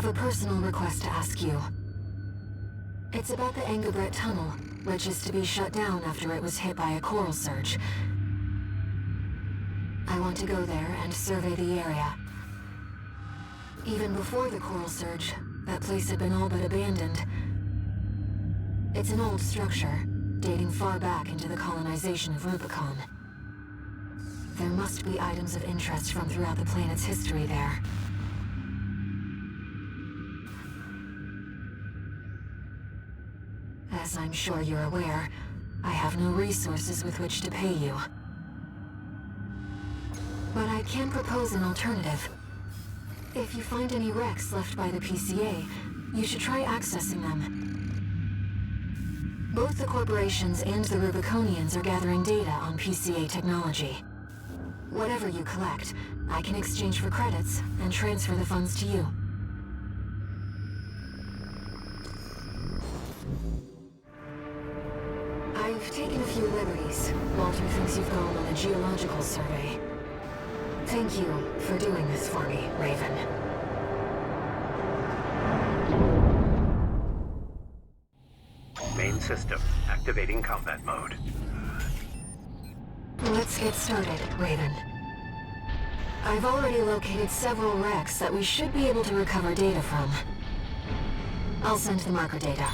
have a personal request to ask you. It's about the Engebret Tunnel, which is to be shut down after it was hit by a coral surge. I want to go there and survey the area. Even before the coral surge, that place had been all but abandoned. It's an old structure, dating far back into the colonization of Rubicon. There must be items of interest from throughout the planet's history there. As I'm sure you're aware, I have no resources with which to pay you. But I can propose an alternative. If you find any wrecks left by the PCA, you should try accessing them. Both the corporations and the Rubiconians are gathering data on PCA technology. Whatever you collect, I can exchange for credits and transfer the funds to you. I've taken a few liberties. Walter thinks you've gone on a geological survey. Thank you for doing this for me, Raven. Main system, activating combat mode. Let's get started, Raven. I've already located several wrecks that we should be able to recover data from. I'll send the marker data.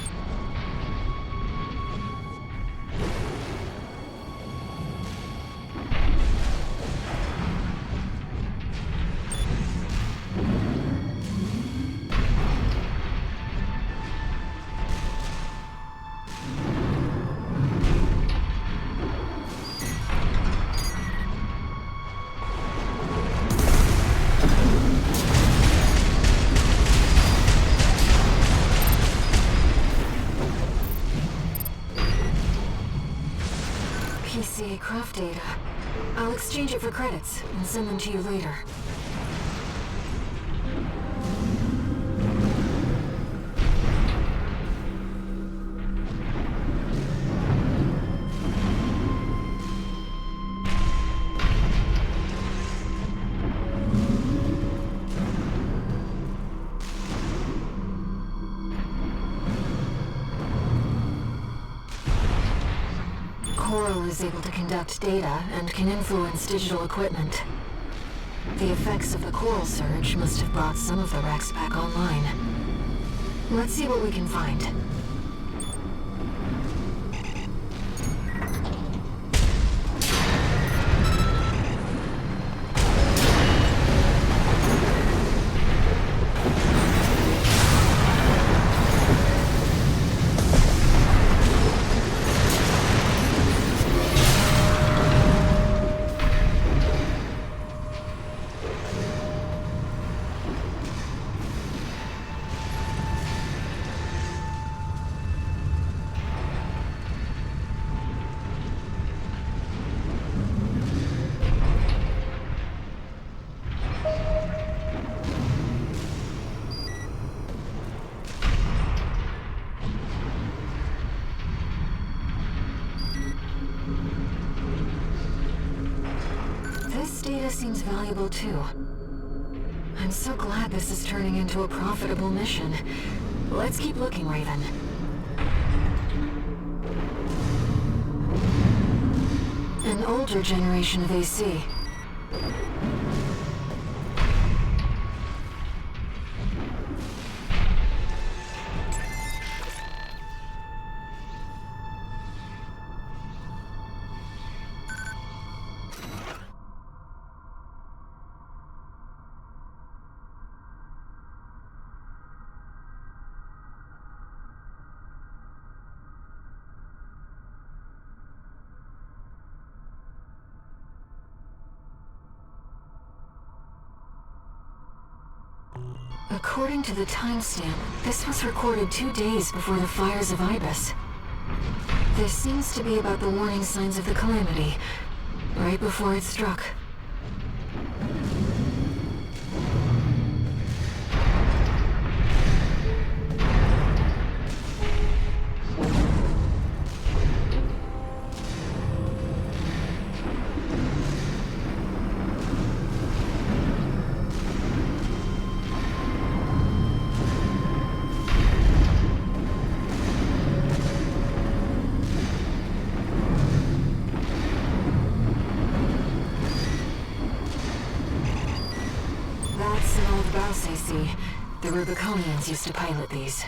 PCA craft data. I'll exchange it for credits and send them to you later. Coral is able to conduct data and can influence digital equipment. The effects of the coral surge must have brought some of the wrecks back online. Let's see what we can find. This data seems valuable too. I'm so glad this is turning into a profitable mission. Let's keep looking, Raven. An older generation of AC. According to the timestamp, this was recorded 2 days before the fires of Ibis. This seems to be about the warning signs of the calamity, right before it struck. Yes, I see. The Rubiconians used to pilot these.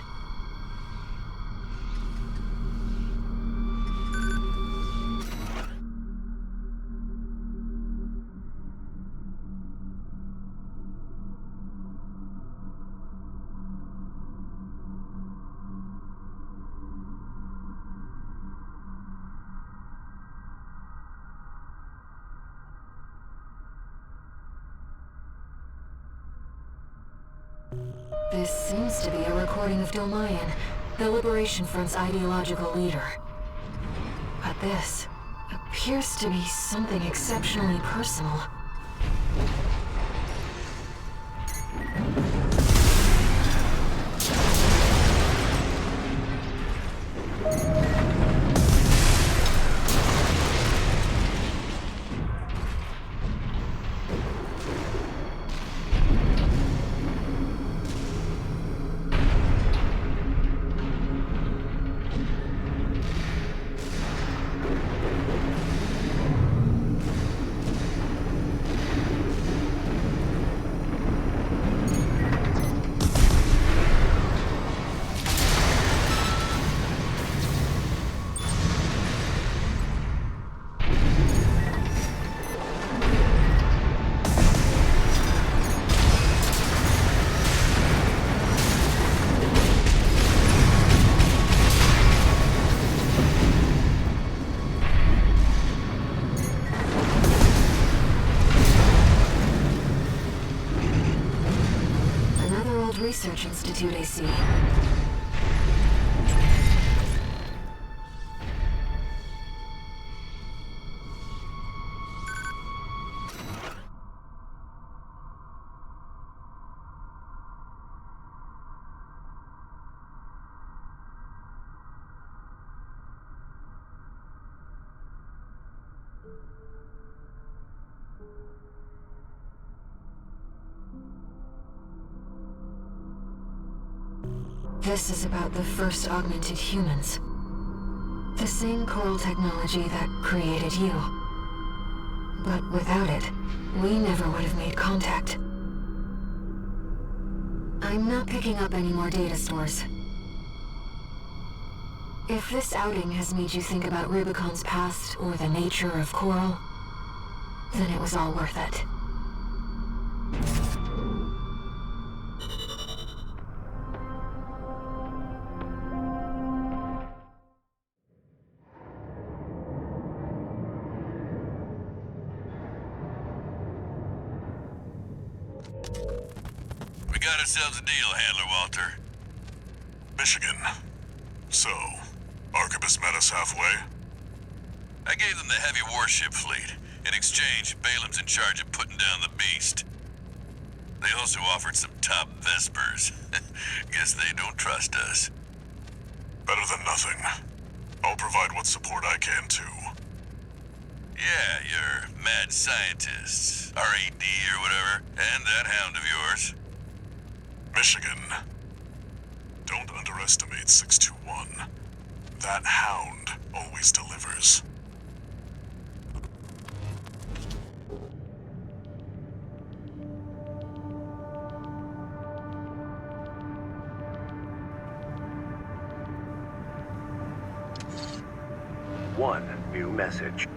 This seems to be a recording of Dolmayan, the Liberation Front's ideological leader. But this appears to be something exceptionally personal. Research Institute, I see. This is about the first augmented humans. The same coral technology that created you. But without it, we never would have made contact. I'm not picking up any more data stores. If this outing has made you think about Rubicon's past or the nature of coral, then it was all worth it. We got ourselves a deal, Handler Walter. Michigan. So, Arquebus met us halfway? I gave them the heavy warship fleet. In exchange, Balam's in charge of putting down the beast. They also offered some top Vespers. Guess they don't trust us. Better than nothing. I'll provide what support I can, too. Yeah, your mad scientists, RAD or whatever, and that hound of yours. Michigan. Don't underestimate 621. That hound always delivers. One new message.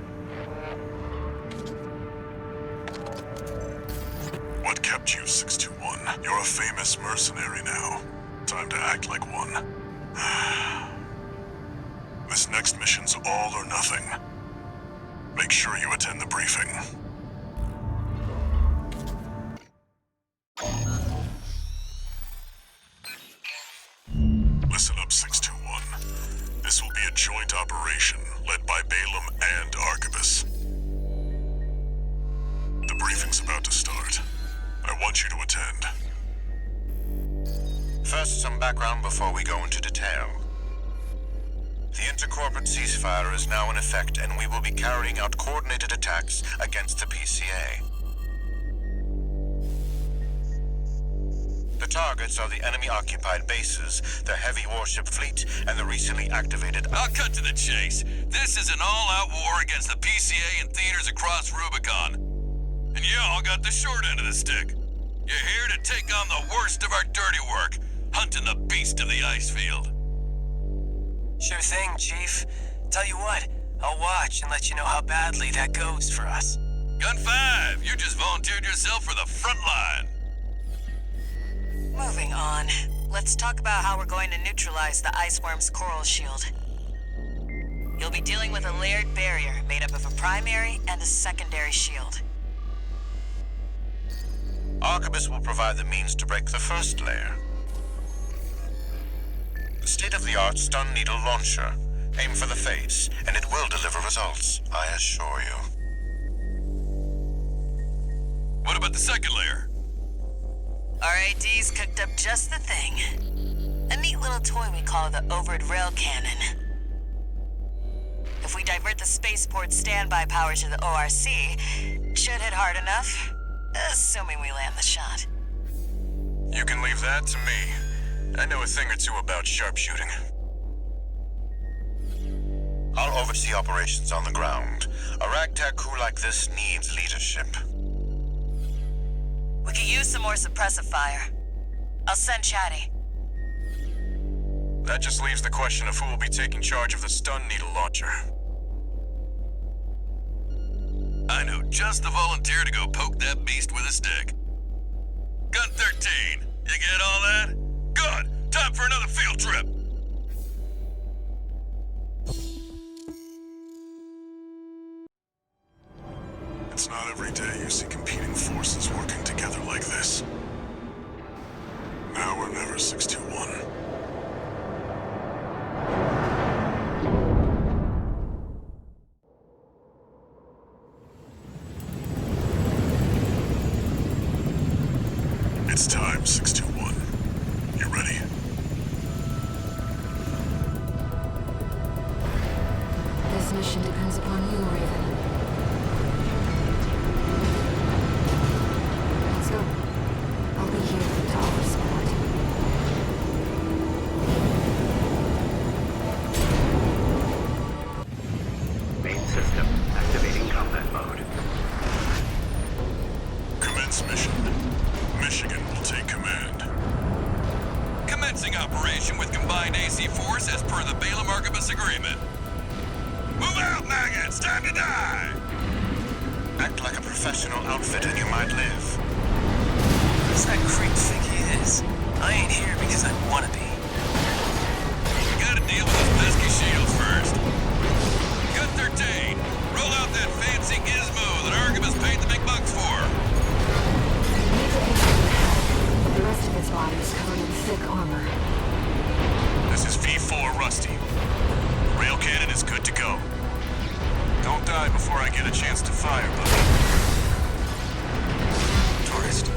What kept you, 621? You're a famous mercenary now. Time to act like one. This next mission's all or nothing. Make sure you attend the briefing. Listen up, 621. This will be a joint operation led by Balam and Arquebus. The briefing's about to start. I want you to attend. First, some background before we go into detail. The intercorporate ceasefire is now in effect, and we will be carrying out coordinated attacks against the PCA. The targets are the enemy-occupied bases, the heavy warship fleet, and the recently activated... I'll cut to the chase. This is an all-out war against the PCA and theaters across Rubicon. And y'all got the short end of the stick. You're here to take on the worst of our dirty work, hunting the beast of the ice field. Sure thing, Chief. Tell you what, I'll watch and let you know how badly that goes for us. Gun 5, you just volunteered yourself for the front line. Moving on. Let's talk about how we're going to neutralize the Iceworm's coral shield. You'll be dealing with a layered barrier made up of a primary and a secondary shield. Arquebus will provide the means to break the first layer. The state-of-the-art stun needle launcher. Aim for the face, and it will deliver results, I assure you. What about the second layer? RAD's cooked up just the thing. A neat little toy we call the Overt Rail Cannon. If we divert the spaceport standby power to the ORC, should hit hard enough, assuming we land the shot. You can leave that to me. I know a thing or two about sharpshooting. I'll oversee operations on the ground. A ragtag crew like this needs leadership. We could use some more suppressive fire. I'll send Chatty. That just leaves the question of who will be taking charge of the stun needle launcher. I know just the volunteer to go poke that beast with a stick. Gun 13, you get all that? Good! Time for another field trip! It's not every day you see competing forces working together like this. Now or never, 621. It's time, 621. You ready? This mission depends upon you, Raven. Let's go. I'll be here to offer support. Main system activating combat mode. Commence mission. Michigan will take command. Commencing operation with combined AC force as per the Balaam Arquebus agreement. Move out, maggots! Time to die! Act like a professional outfit and you might live. What does that creep think he is? I ain't here because I wanna be. We gotta deal with those pesky shields first. Gun 13, roll out that fancy gizmo that Arquebus paid the big bucks for. The rest of its body is covered in thick armor. This is V4 Rusty. Rail cannon is good to go. Don't die before I get a chance to fire, buddy. Tourist,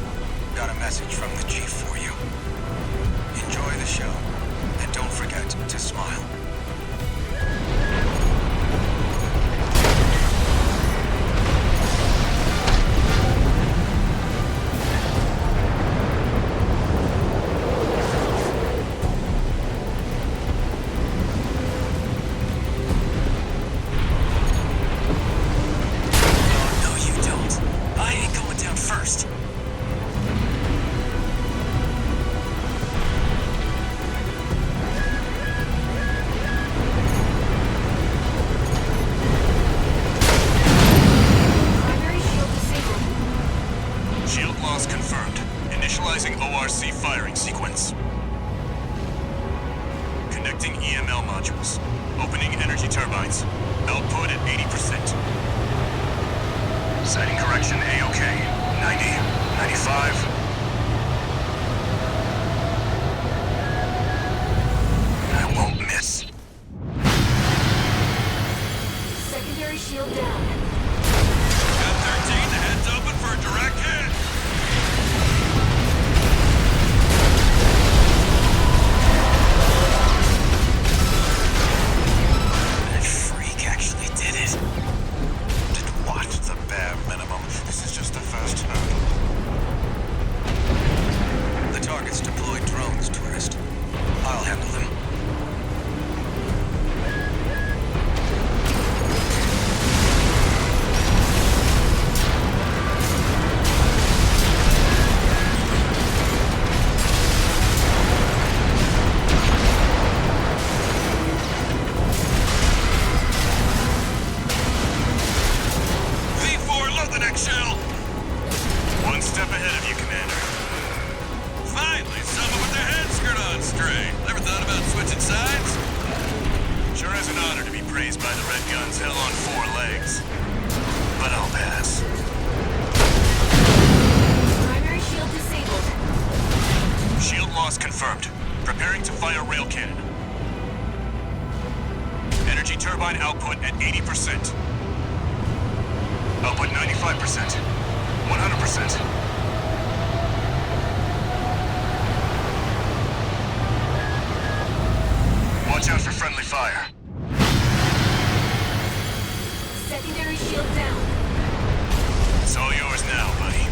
got a message from the Chief for you. Enjoy the show, and don't forget to smile. No, you don't. I ain't going down first. Primary shield disabled. Shield loss confirmed. Initializing ORC firing sequence. Connecting EML modules. Opening energy turbines. Output at 80%. Sighting correction A-OK. 90, 95. I won't miss. Secondary shield down. Gun 13, the head's open for a direct hit. That freak actually did it. Did what? The bare minimum. This is just the first hurdle. chill. One step ahead of you, Commander. Finally, someone with their head skirt on straight. Never thought about switching sides? Sure is an honor to be praised by the Red Guns hell on 4 legs. But I'll pass. Primary shield disabled. Shield loss confirmed. Preparing to fire rail cannon. Energy turbine output at 80%. Output 95%. 100%. Watch out for friendly fire. Secondary shield down. It's all yours now, buddy.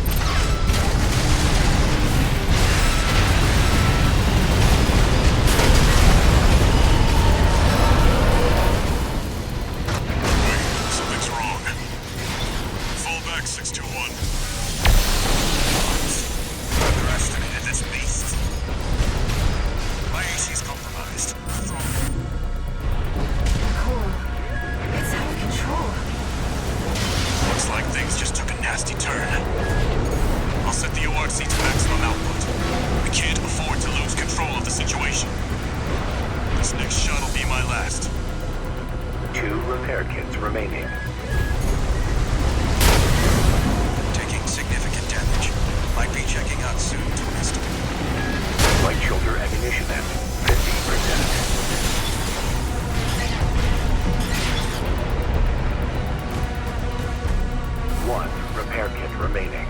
Wait, something's wrong. Fall back, 621. Underestimated this beast. My AC's compromised. Cool. It's out of control. Looks like things just took a nasty turn. I'll set the ORC to maximum output. We can't afford to lose control of the situation. This next shot will be my last. 2 repair kits remaining. Taking significant damage. Might be checking out soon, tourist. Light shoulder ammunition at 50%. 1 repair kit remaining.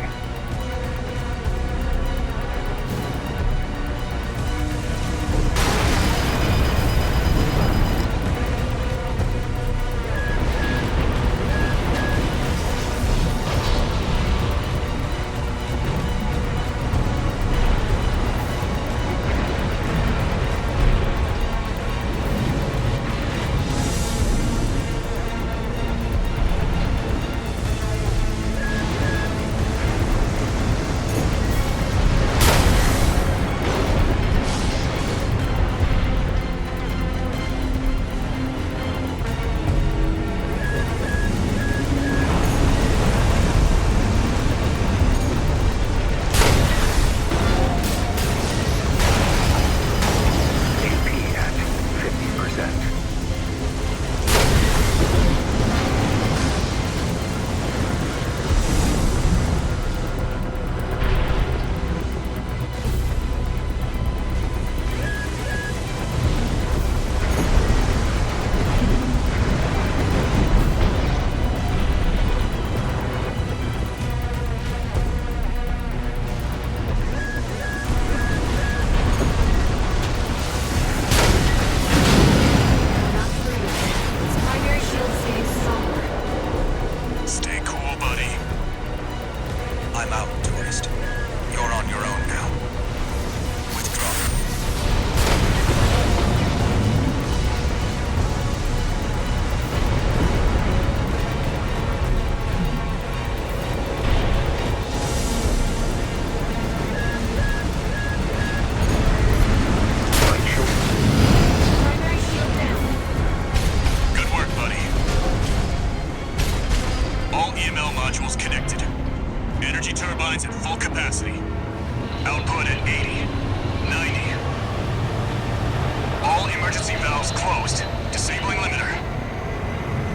Valves closed. Disabling limiter.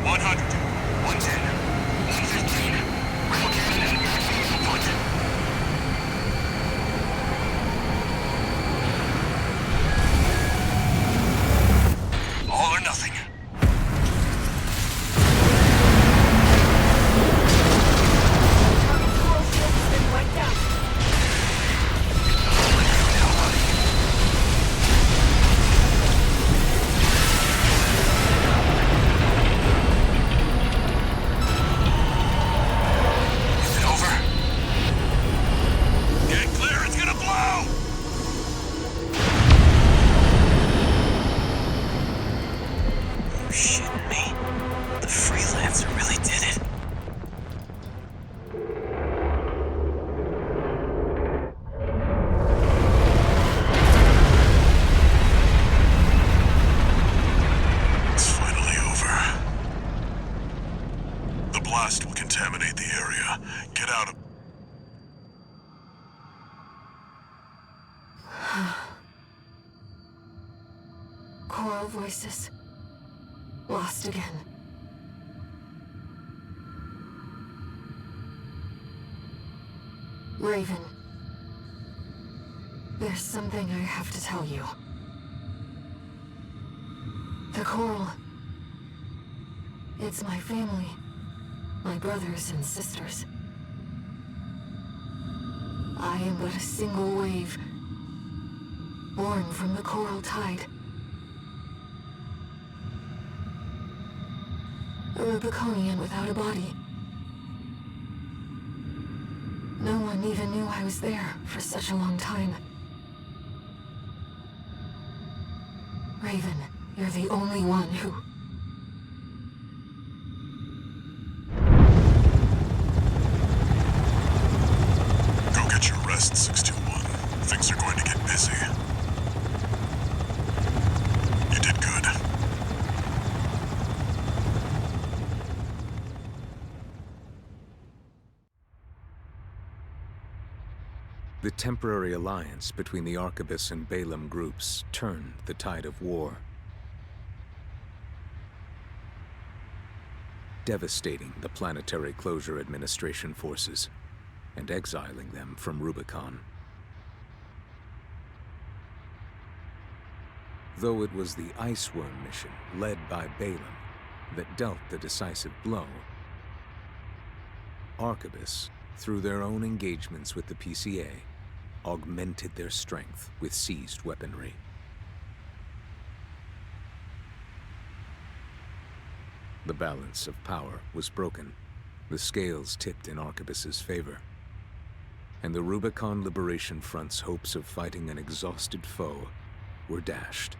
100. 110. 115. Rail cannon and UAV input. All or nothing. Coral shield has been wiped out. contaminate the area. Get out of... Choral voices. Lost again. Raven. There's something I have to tell you. The Coral. It's my family. My brothers and sisters. I am but a single wave, born from the Coral Tide. A Rubiconian without a body. No one even knew I was there for such a long time. Raven, you're the only one who... Go get your rest, 621. Things are going to get busy. You did good. The temporary alliance between the Arquebus and Balam groups turned the tide of war, devastating the Planetary Closure Administration forces and exiling them from Rubicon. Though it was the Iceworm mission led by Balam that dealt the decisive blow, Arquebus, through their own engagements with the PCA, augmented their strength with seized weaponry. The balance of power was broken, the scales tipped in Arquebus's favor, and the Rubicon Liberation Front's hopes of fighting an exhausted foe were dashed.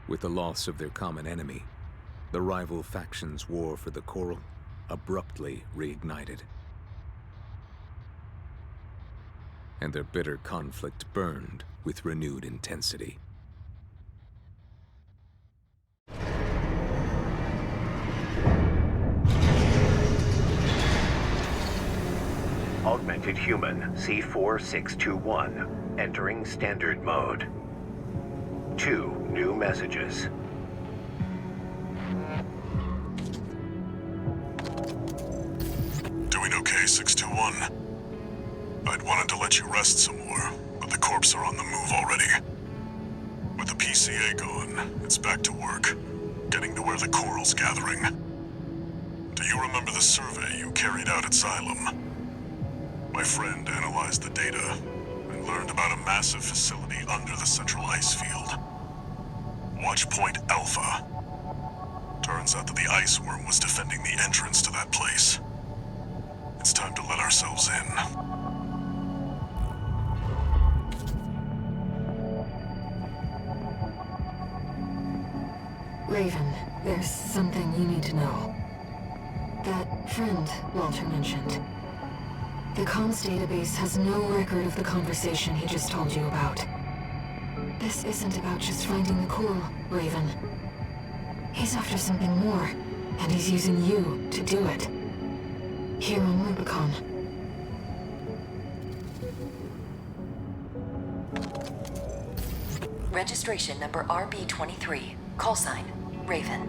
With the loss of their common enemy, the rival factions' war for the Coral abruptly reignited. And their bitter conflict burned with renewed intensity. Augmented Human C4621, entering standard mode. 2 new messages. Doing okay, 621? I'd wanted to let you rest some more, but the corps are on the move already. With the PCA gone, it's back to work, getting to where the Coral's gathering. Do you remember the survey you carried out at Xylem? My friend analyzed the data and learned about a massive facility under the central ice field. Watchpoint Alpha. Turns out that the Iceworm was defending the entrance to that place. It's time to let ourselves in. Raven, there's something you need to know. That friend Walter mentioned. The comms database has no record of the conversation he just told you about. This isn't about just finding the Coral, Raven. He's after something more, and he's using you to do it. Here on Rubicon. Registration number RB23, callsign Raven.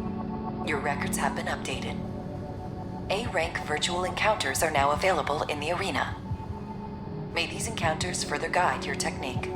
Your records have been updated. A-rank virtual encounters are now available in the arena. May these encounters further guide your technique.